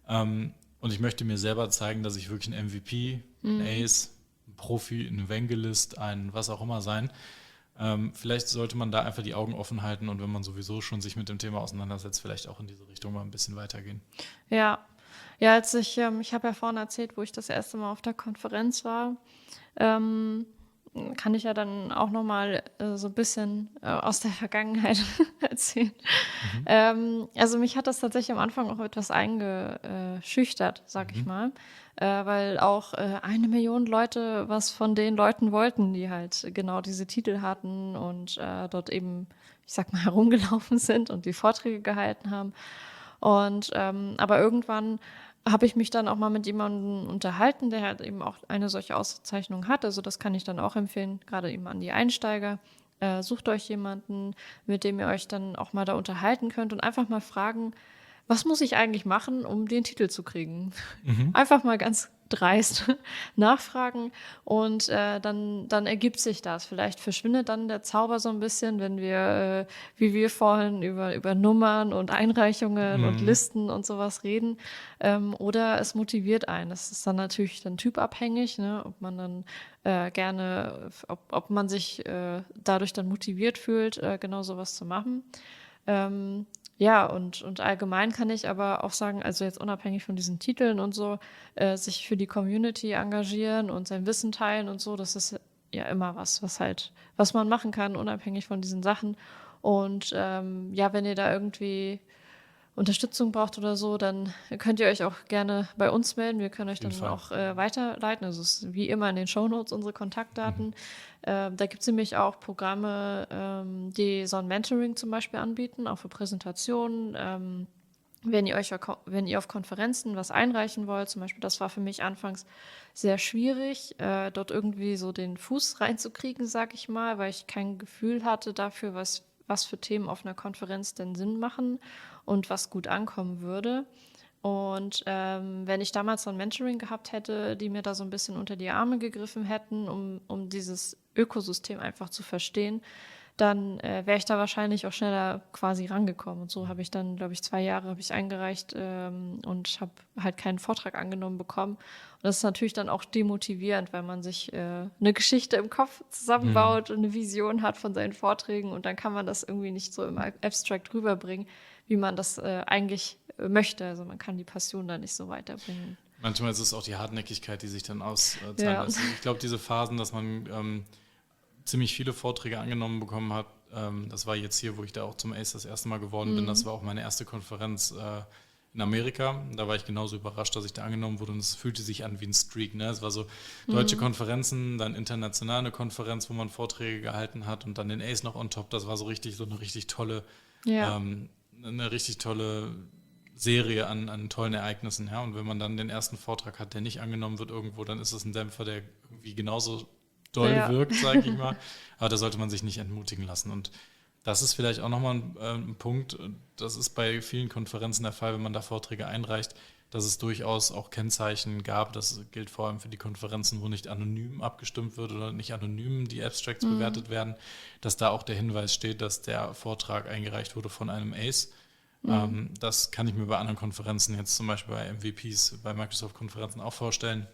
und ich möchte mir selber zeigen, dass ich wirklich ein MVP, ein Ace, ein Profi, ein Evangelist, ein was auch immer sein. Vielleicht sollte man da einfach die Augen offen halten und wenn man sowieso schon sich mit dem Thema auseinandersetzt, vielleicht auch in diese Richtung mal ein bisschen weitergehen. Ja, als ich habe ja vorhin erzählt, wo ich das erste Mal auf der Konferenz war, kann ich ja dann auch nochmal so ein bisschen aus der Vergangenheit erzählen. Also mich hat das tatsächlich am Anfang auch etwas eingeschüchtert, sag ich mal, weil auch 1 Million Leute was von den Leuten wollten, die halt genau diese Titel hatten und dort eben, ich sag mal, herumgelaufen sind und die Vorträge gehalten haben. Und aber irgendwann habe ich mich dann auch mal mit jemandem unterhalten, der halt eben auch eine solche Auszeichnung hat. Also das kann ich dann auch empfehlen, gerade eben an die Einsteiger. Sucht euch jemanden, mit dem ihr euch dann auch mal da unterhalten könnt und einfach mal fragen, was muss ich eigentlich machen, um den Titel zu kriegen? Einfach mal ganz dreist nachfragen und dann ergibt sich das. Vielleicht verschwindet dann der Zauber so ein bisschen, wenn wir, wie wir vorhin, über Nummern und Einreichungen und Listen und sowas reden. Oder es motiviert einen. Das ist dann natürlich dann typabhängig, ne? Ob man dann gerne, ob man sich dadurch dann motiviert fühlt, genau sowas zu machen. Ja, und allgemein kann ich aber auch sagen, also jetzt unabhängig von diesen Titeln und so, sich für die Community engagieren und sein Wissen teilen und so, das ist ja immer was man machen kann, unabhängig von diesen Sachen. Und wenn ihr da irgendwie Unterstützung braucht oder so, dann könnt ihr euch auch gerne bei uns melden. Wir können euch dann auch weiterleiten. Also es ist wie immer in den Shownotes unsere Kontaktdaten. Da gibt es nämlich auch Programme, die so ein Mentoring zum Beispiel anbieten, auch für Präsentationen. Wenn ihr auf Konferenzen was einreichen wollt, zum Beispiel, das war für mich anfangs sehr schwierig, dort irgendwie so den Fuß reinzukriegen, sag ich mal, weil ich kein Gefühl hatte dafür, was für Themen auf einer Konferenz denn Sinn machen und was gut ankommen würde. Und wenn ich damals so ein Mentoring gehabt hätte, die mir da so ein bisschen unter die Arme gegriffen hätten, um dieses Ökosystem einfach zu verstehen, dann wäre ich da wahrscheinlich auch schneller quasi rangekommen. Und so habe ich dann, glaube ich, 2 Jahre habe ich eingereicht und habe halt keinen Vortrag angenommen bekommen. Und das ist natürlich dann auch demotivierend, weil man sich eine Geschichte im Kopf zusammenbaut und eine Vision hat von seinen Vorträgen und dann kann man das irgendwie nicht so im Abstract rüberbringen, wie man das eigentlich möchte. Also man kann die Passion da nicht so weiterbringen. Manchmal ist es auch die Hartnäckigkeit, die sich dann auszahlen lässt. Ich glaube, diese Phasen, dass man ziemlich viele Vorträge angenommen bekommen hat, das war jetzt hier, wo ich da auch zum Ace das erste Mal geworden bin, das war auch meine erste Konferenz in Amerika. Da war ich genauso überrascht, dass ich da angenommen wurde und es fühlte sich an wie ein Streak. Ne? Es war so deutsche Konferenzen, dann international eine Konferenz, wo man Vorträge gehalten hat und dann den Ace noch on top. Das war so eine richtig tolle Serie an tollen Ereignissen. Ja? Und wenn man dann den ersten Vortrag hat, der nicht angenommen wird irgendwo, dann ist es ein Dämpfer, der irgendwie genauso doll wirkt, sage ich mal. Aber da sollte man sich nicht entmutigen lassen. Und das ist vielleicht auch nochmal ein Punkt, das ist bei vielen Konferenzen der Fall, wenn man da Vorträge einreicht, dass es durchaus auch Kennzeichen gab. Das gilt vor allem für die Konferenzen, wo nicht anonym abgestimmt wird oder nicht anonym die Abstracts bewertet werden, dass da auch der Hinweis steht, dass der Vortrag eingereicht wurde von einem ACE. Das kann ich mir bei anderen Konferenzen, jetzt zum Beispiel bei MVPs, bei Microsoft-Konferenzen auch vorstellen,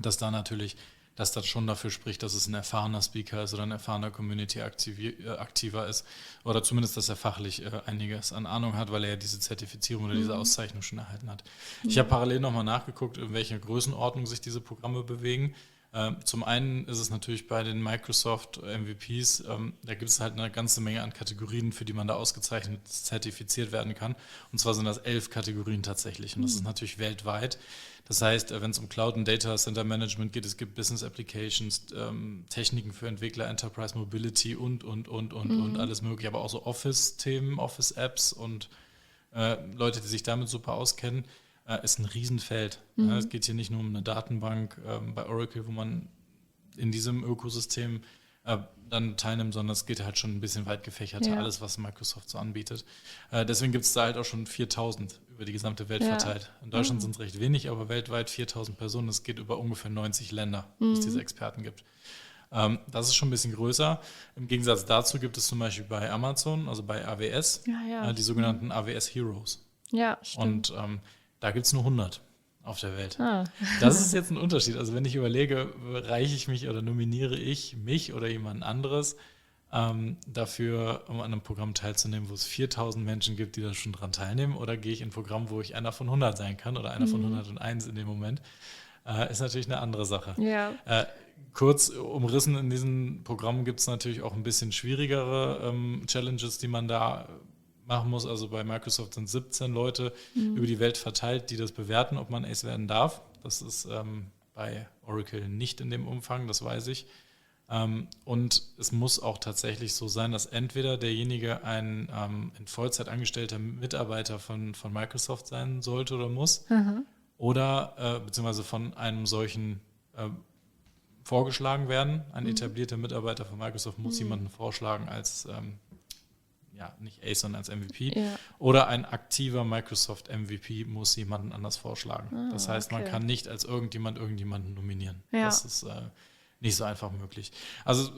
dass das schon dafür spricht, dass es ein erfahrener Speaker ist oder ein erfahrener Community-Aktiver ist oder zumindest, dass er fachlich einiges an Ahnung hat, weil er ja diese Zertifizierung oder diese Auszeichnung schon erhalten hat. Ich habe parallel nochmal nachgeguckt, in welcher Größenordnung sich diese Programme bewegen. Zum einen ist es natürlich bei den Microsoft MVPs, da gibt es halt eine ganze Menge an Kategorien, für die man da ausgezeichnet zertifiziert werden kann. Und zwar sind das 11 Kategorien tatsächlich. Und das ist natürlich weltweit. Das heißt, wenn es um Cloud und Data Center Management geht, es gibt Business Applications, Techniken für Entwickler, Enterprise Mobility und alles mögliche, aber auch so Office-Themen, Office-Apps und Leute, die sich damit super auskennen. Ist ein Riesenfeld. Ja, es geht hier nicht nur um eine Datenbank bei Oracle, wo man in diesem Ökosystem dann teilnimmt, sondern es geht halt schon ein bisschen weit gefächerter, alles, was Microsoft so anbietet. Deswegen gibt es da halt auch schon 4.000 über die gesamte Welt verteilt. In Deutschland sind es recht wenig, aber weltweit 4.000 Personen. Es geht über ungefähr 90 Länder, wo es diese Experten gibt. Das ist schon ein bisschen größer. Im Gegensatz dazu gibt es zum Beispiel bei Amazon, also bei AWS, die sogenannten AWS Heroes. Ja, stimmt. Und da gibt es nur 100 auf der Welt. Das ist jetzt ein Unterschied. Also wenn ich überlege, reiche ich mich oder nominiere ich mich oder jemand anderes dafür, um an einem Programm teilzunehmen, wo es 4.000 Menschen gibt, die da schon dran teilnehmen, oder gehe ich in ein Programm, wo ich einer von 100 sein kann oder einer von 101 in dem Moment, ist natürlich eine andere Sache. Ja. Kurz umrissen, in diesen Programmen gibt es natürlich auch ein bisschen schwierigere Challenges, die man da machen muss. Also bei Microsoft sind 17 Leute über die Welt verteilt, die das bewerten, ob man Ace werden darf. Das ist bei Oracle nicht in dem Umfang, das weiß ich. Und es muss auch tatsächlich so sein, dass entweder derjenige ein in Vollzeit angestellter Mitarbeiter von Microsoft sein sollte oder muss, oder beziehungsweise von einem solchen vorgeschlagen werden. Ein etablierter Mitarbeiter von Microsoft muss jemanden vorschlagen als nicht Ace, sondern als MVP. Ja. Oder ein aktiver Microsoft MVP muss jemanden anders vorschlagen. Das heißt, man kann nicht als irgendjemanden nominieren. Ja. Das ist nicht so einfach möglich. Also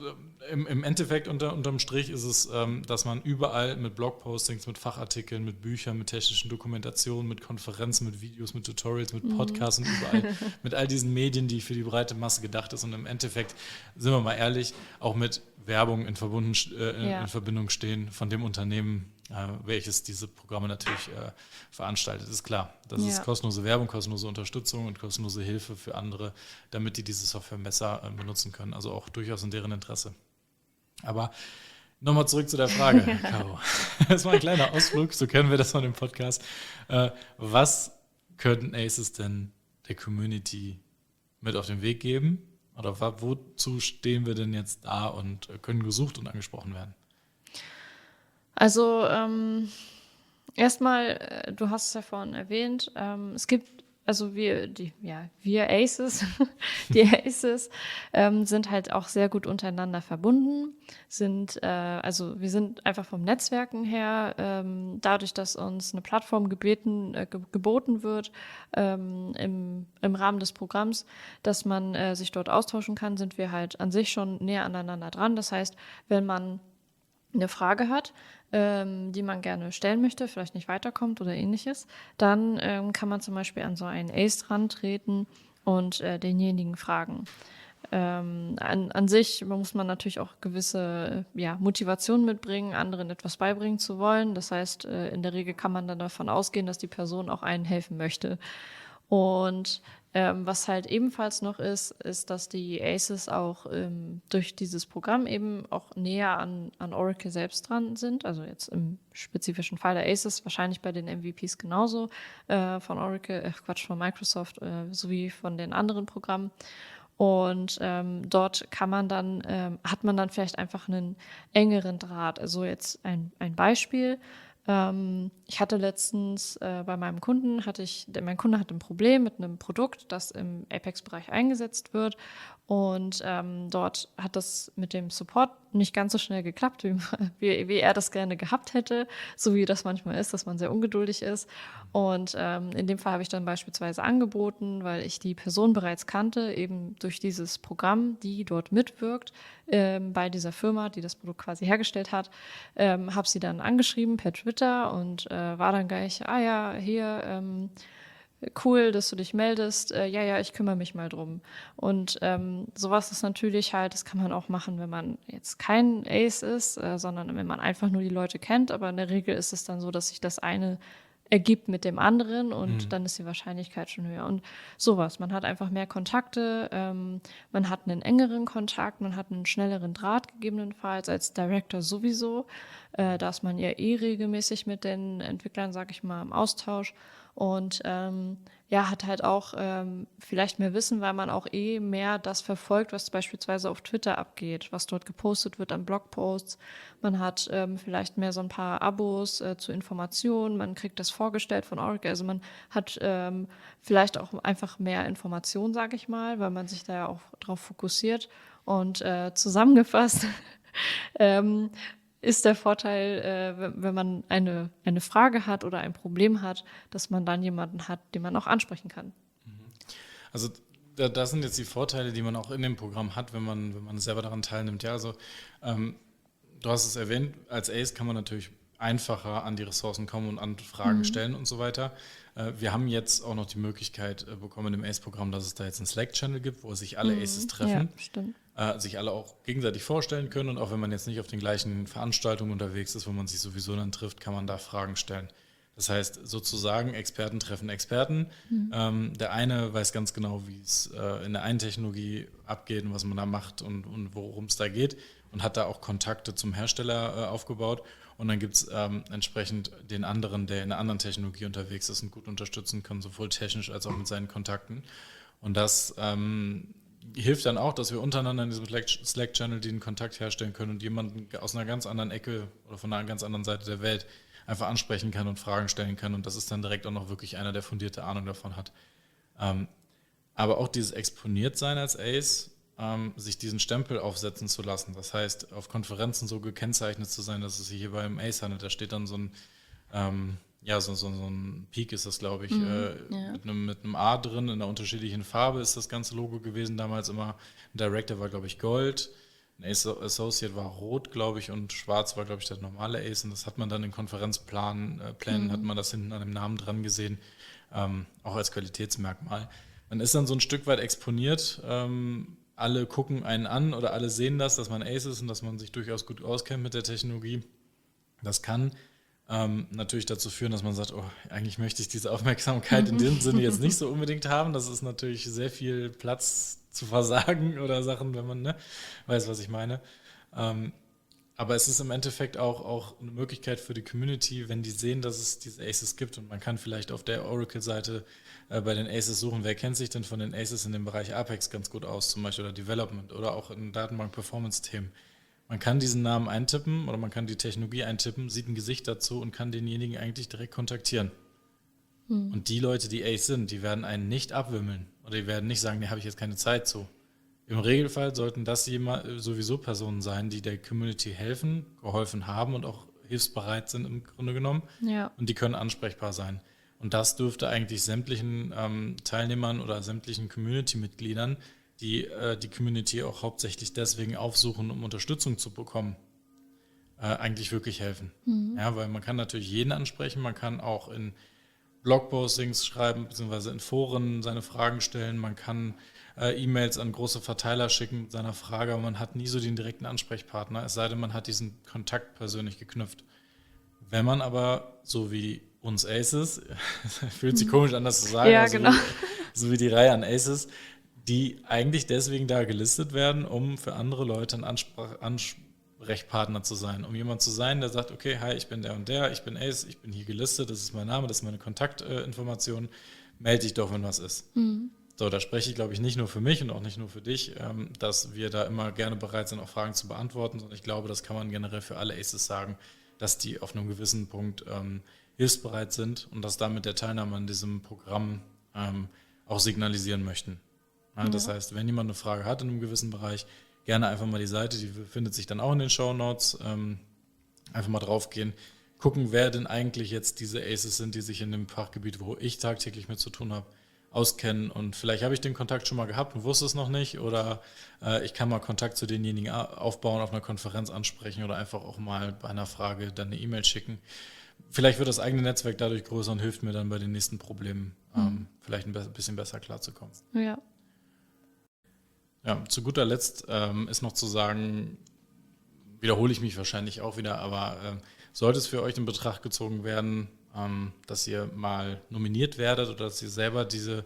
im Endeffekt unterm Strich ist es, dass man überall mit Blogpostings, mit Fachartikeln, mit Büchern, mit technischen Dokumentationen, mit Konferenzen, mit Videos, mit Tutorials, mit Podcasts und überall mit all diesen Medien, die für die breite Masse gedacht ist und im Endeffekt, sind wir mal ehrlich, auch mit Werbung in Verbindung stehen von dem Unternehmen, welches diese Programme natürlich veranstaltet. Ist klar, das ist kostenlose Werbung, kostenlose Unterstützung und kostenlose Hilfe für andere, damit die diese Software besser benutzen können. Also auch durchaus in deren Interesse. Aber nochmal zurück zu der Frage, Caro. Das war ein kleiner Ausflug, so kennen wir das von dem Podcast. Was könnten Aces denn der Community mit auf den Weg geben? Oder wozu stehen wir denn jetzt da und können gesucht und angesprochen werden? Also erstmal, du hast es ja vorhin erwähnt, es gibt, also wir Aces, die Aces sind halt auch sehr gut untereinander verbunden, also wir sind einfach vom Netzwerken her, dadurch, dass uns eine Plattform geboten wird im Rahmen des Programms, dass man sich dort austauschen kann, sind wir halt an sich schon näher aneinander dran. Das heißt, wenn man eine Frage hat, die man gerne stellen möchte, vielleicht nicht weiterkommt oder ähnliches, dann kann man zum Beispiel an so einen Ace rantreten und denjenigen fragen. An sich muss man natürlich auch gewisse Motivation mitbringen, anderen etwas beibringen zu wollen. Das heißt, in der Regel kann man dann davon ausgehen, dass die Person auch einen helfen möchte. Und was halt ebenfalls noch ist, dass die Aces auch durch dieses Programm eben auch näher an Oracle selbst dran sind. Also jetzt im spezifischen Fall der Aces, wahrscheinlich bei den MVPs genauso, von Microsoft sowie von den anderen Programmen. Und dort hat man dann vielleicht einfach einen engeren Draht. Also jetzt ein Beispiel. Ich hatte letztens bei meinem Kunden, mein Kunde hatte ein Problem mit einem Produkt, das im Apex-Bereich eingesetzt wird. Und dort hat das mit dem Support nicht ganz so schnell geklappt, wie er das gerne gehabt hätte, so wie das manchmal ist, dass man sehr ungeduldig ist. Und in dem Fall habe ich dann beispielsweise angeboten, weil ich die Person bereits kannte, eben durch dieses Programm, die dort mitwirkt, bei dieser Firma, die das Produkt quasi hergestellt hat, habe sie dann angeschrieben per Twitter und war dann gleich, hier, cool, dass du dich meldest, ja, ich kümmere mich mal drum. Und sowas ist natürlich halt, das kann man auch machen, wenn man jetzt kein Ace ist, sondern wenn man einfach nur die Leute kennt, aber in der Regel ist es dann so, dass sich das eine ergibt mit dem anderen und dann ist die Wahrscheinlichkeit schon höher. Und sowas, man hat einfach mehr Kontakte, man hat einen engeren Kontakt, man hat einen schnelleren Draht gegebenenfalls als Director sowieso. Da ist man ja regelmäßig mit den Entwicklern, sag ich mal, im Austausch und hat halt auch vielleicht mehr Wissen, weil man auch mehr das verfolgt, was beispielsweise auf Twitter abgeht, was dort gepostet wird an Blogposts. Man hat vielleicht mehr so ein paar Abos zu Informationen, man kriegt das vorgestellt von Oracle, also man hat vielleicht auch einfach mehr Informationen, sage ich mal, weil man sich da ja auch drauf fokussiert. Und zusammengefasst ist der Vorteil, wenn man eine Frage hat oder ein Problem hat, dass man dann jemanden hat, den man auch ansprechen kann. Also das sind jetzt die Vorteile, die man auch in dem Programm hat, wenn man selber daran teilnimmt. Ja, also du hast es erwähnt, als Ace kann man natürlich einfacher an die Ressourcen kommen und an Fragen stellen und so weiter. Wir haben jetzt auch noch die Möglichkeit bekommen im Ace-Programm, dass es da jetzt einen Slack-Channel gibt, wo sich alle Aces treffen. Ja, stimmt. Sich alle auch gegenseitig vorstellen können und auch wenn man jetzt nicht auf den gleichen Veranstaltungen unterwegs ist, wo man sich sowieso dann trifft, kann man da Fragen stellen. Das heißt sozusagen, Experten treffen Experten. Der eine weiß ganz genau, wie es in der einen Technologie abgeht und was man da macht und worum es da geht und hat da auch Kontakte zum Hersteller aufgebaut. Und dann gibt es entsprechend den anderen, der in einer anderen Technologie unterwegs ist und gut unterstützen kann, sowohl technisch als auch mit seinen Kontakten. Und das hilft dann auch, dass wir untereinander in diesem Slack-Channel den Kontakt herstellen können und jemanden aus einer ganz anderen Ecke oder von einer ganz anderen Seite der Welt einfach ansprechen kann und Fragen stellen kann und das ist dann direkt auch noch wirklich einer, der fundierte Ahnung davon hat. Aber auch dieses Exponiertsein als Ace, sich diesen Stempel aufsetzen zu lassen, das heißt, auf Konferenzen so gekennzeichnet zu sein, dass es sich hier beim Ace handelt, da steht dann so ein so ein Peak ist das, glaube ich, mit einem A drin, in einer unterschiedlichen Farbe ist das ganze Logo gewesen, damals immer. Ein Director war, glaube ich, Gold, ein Ace Associate war rot, glaube ich, und schwarz war, glaube ich, der normale Ace und das hat man dann in Konferenzplänen, hat man das hinten an dem Namen dran gesehen, auch als Qualitätsmerkmal. Man ist dann so ein Stück weit exponiert, alle gucken einen an oder alle sehen das, dass man Ace ist und dass man sich durchaus gut auskennt mit der Technologie. Das kann natürlich dazu führen, dass man sagt, oh, eigentlich möchte ich diese Aufmerksamkeit in dem Sinne jetzt nicht so unbedingt haben. Das ist natürlich sehr viel Platz zu versagen oder Sachen, wenn man weiß, was ich meine. Aber es ist im Endeffekt auch eine Möglichkeit für die Community, wenn die sehen, dass es diese Aces gibt und man kann vielleicht auf der Oracle-Seite bei den Aces suchen, wer kennt sich denn von den Aces in dem Bereich Apex ganz gut aus, zum Beispiel oder Development oder auch in Datenbank-Performance-Themen. Man kann diesen Namen eintippen oder man kann die Technologie eintippen, sieht ein Gesicht dazu und kann denjenigen eigentlich direkt kontaktieren. Und die Leute, die Ace sind, die werden einen nicht abwimmeln oder die werden nicht sagen, nee, habe ich jetzt keine Zeit zu. Im Regelfall sollten das sowieso Personen sein, die der Community helfen, geholfen haben und auch hilfsbereit sind im Grunde genommen. Ja. Und die können ansprechbar sein. Und das dürfte eigentlich sämtlichen Teilnehmern oder sämtlichen Community-Mitgliedern, die die Community auch hauptsächlich deswegen aufsuchen, um Unterstützung zu bekommen, eigentlich wirklich helfen. Ja, weil man kann natürlich jeden ansprechen, man kann auch in Blogpostings schreiben, beziehungsweise in Foren seine Fragen stellen, man kann E-Mails an große Verteiler schicken mit seiner Frage, aber man hat nie so den direkten Ansprechpartner, es sei denn, man hat diesen Kontakt persönlich geknüpft. Wenn man aber, so wie uns Aces, fühlt sich komisch an, das zu sagen, Ja, also genau. so wie die Reihe an Aces, die eigentlich deswegen da gelistet werden, um für andere Leute ein Ansprechpartner zu sein. Um jemand zu sein, der sagt, okay, hi, ich bin der und der, ich bin Ace, ich bin hier gelistet, das ist mein Name, das ist meine Kontaktinformation, melde dich doch, wenn was ist. So, da spreche ich, glaube ich, nicht nur für mich und auch nicht nur für dich, dass wir da immer gerne bereit sind, auch Fragen zu beantworten, sondern ich glaube, das kann man generell für alle Aces sagen. dass die auf einem gewissen Punkt hilfsbereit sind und das damit der Teilnahme an diesem Programm auch signalisieren möchten. Ja, das heißt, wenn jemand eine Frage hat in einem gewissen Bereich, gerne einfach mal die Seite, die befindet sich dann auch in den Shownotes, einfach mal draufgehen, gucken, wer denn eigentlich jetzt diese Aces sind, die sich in dem Fachgebiet, wo ich tagtäglich mit zu tun habe, auskennen. Und vielleicht habe ich den Kontakt schon mal gehabt und wusste es noch nicht oder ich kann mal Kontakt zu denjenigen aufbauen, auf einer Konferenz ansprechen oder einfach auch mal bei einer Frage dann eine E-Mail schicken. Vielleicht wird das eigene Netzwerk dadurch größer und hilft mir dann bei den nächsten Problemen vielleicht ein bisschen besser klarzukommen. Ja. Ja, zu guter Letzt ist noch zu sagen, wiederhole ich mich wahrscheinlich auch wieder, aber sollte es für euch in Betracht gezogen werden, dass ihr mal nominiert werdet oder dass ihr selber diese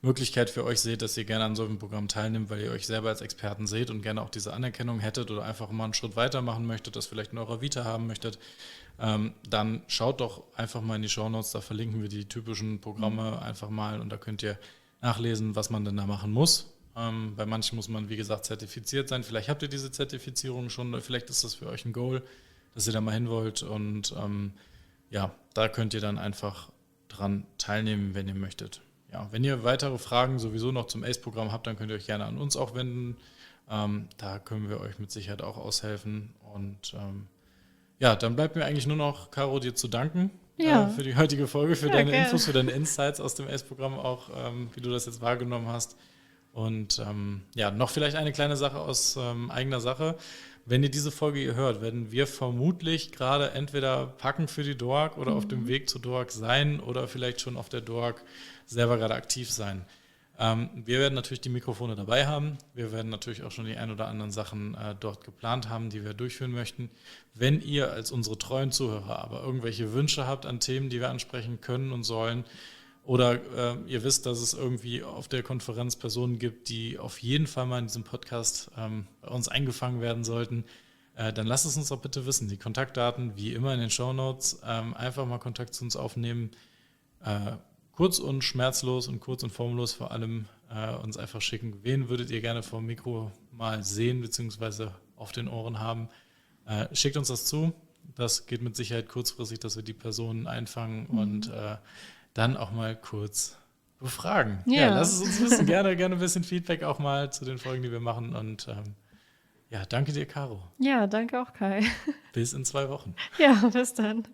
Möglichkeit für euch seht, dass ihr gerne an so einem Programm teilnimmt, weil ihr euch selber als Experten seht und gerne auch diese Anerkennung hättet oder einfach mal einen Schritt weitermachen möchtet, das vielleicht in eurer Vita haben möchtet, dann schaut doch einfach mal in die Shownotes, da verlinken wir die typischen Programme einfach mal und da könnt ihr nachlesen, was man denn da machen muss. Bei manchen muss man, wie gesagt, zertifiziert sein. Vielleicht habt ihr diese Zertifizierung schon, oder vielleicht ist das für euch ein Goal, dass ihr da mal hin wollt. Und ja, da könnt ihr dann einfach dran teilnehmen, wenn ihr möchtet. Ja, wenn ihr weitere Fragen sowieso noch zum ACE-Programm habt, dann könnt ihr euch gerne an uns auch wenden. Da können wir euch mit Sicherheit auch aushelfen. Und ja, dann bleibt mir eigentlich nur noch, Caro, dir zu danken für die heutige Folge, für deine Infos, für deine Insights aus dem ACE-Programm auch, wie du das jetzt wahrgenommen hast. Und ja, noch vielleicht eine kleine Sache aus eigener Sache. Wenn ihr diese Folge hier hört, werden wir vermutlich gerade entweder packen für die DORG oder auf dem Weg zur DORG sein oder vielleicht schon auf der DORG selber gerade aktiv sein. Wir werden natürlich die Mikrofone dabei haben. Wir werden natürlich auch schon die ein oder anderen Sachen dort geplant haben, die wir durchführen möchten. Wenn ihr als unsere treuen Zuhörer aber irgendwelche Wünsche habt an Themen, die wir ansprechen können und sollen, oder ihr wisst, dass es irgendwie auf der Konferenz Personen gibt, die auf jeden Fall mal in diesem Podcast bei uns eingefangen werden sollten, dann lasst es uns doch bitte wissen. Die Kontaktdaten, wie immer in den Shownotes, einfach mal Kontakt zu uns aufnehmen. Kurz und schmerzlos und kurz und formlos vor allem uns einfach schicken. Wen würdet ihr gerne vor dem Mikro mal sehen bzw. auf den Ohren haben? Schickt uns das zu. Das geht mit Sicherheit kurzfristig, dass wir die Personen einfangen und dann auch mal kurz befragen. Ja, lasst es uns wissen. Gerne ein bisschen Feedback auch mal zu den Folgen, die wir machen. Und ja, danke dir, Caro. Ja, danke auch, Kai. Bis in 2 Wochen. Ja, bis dann.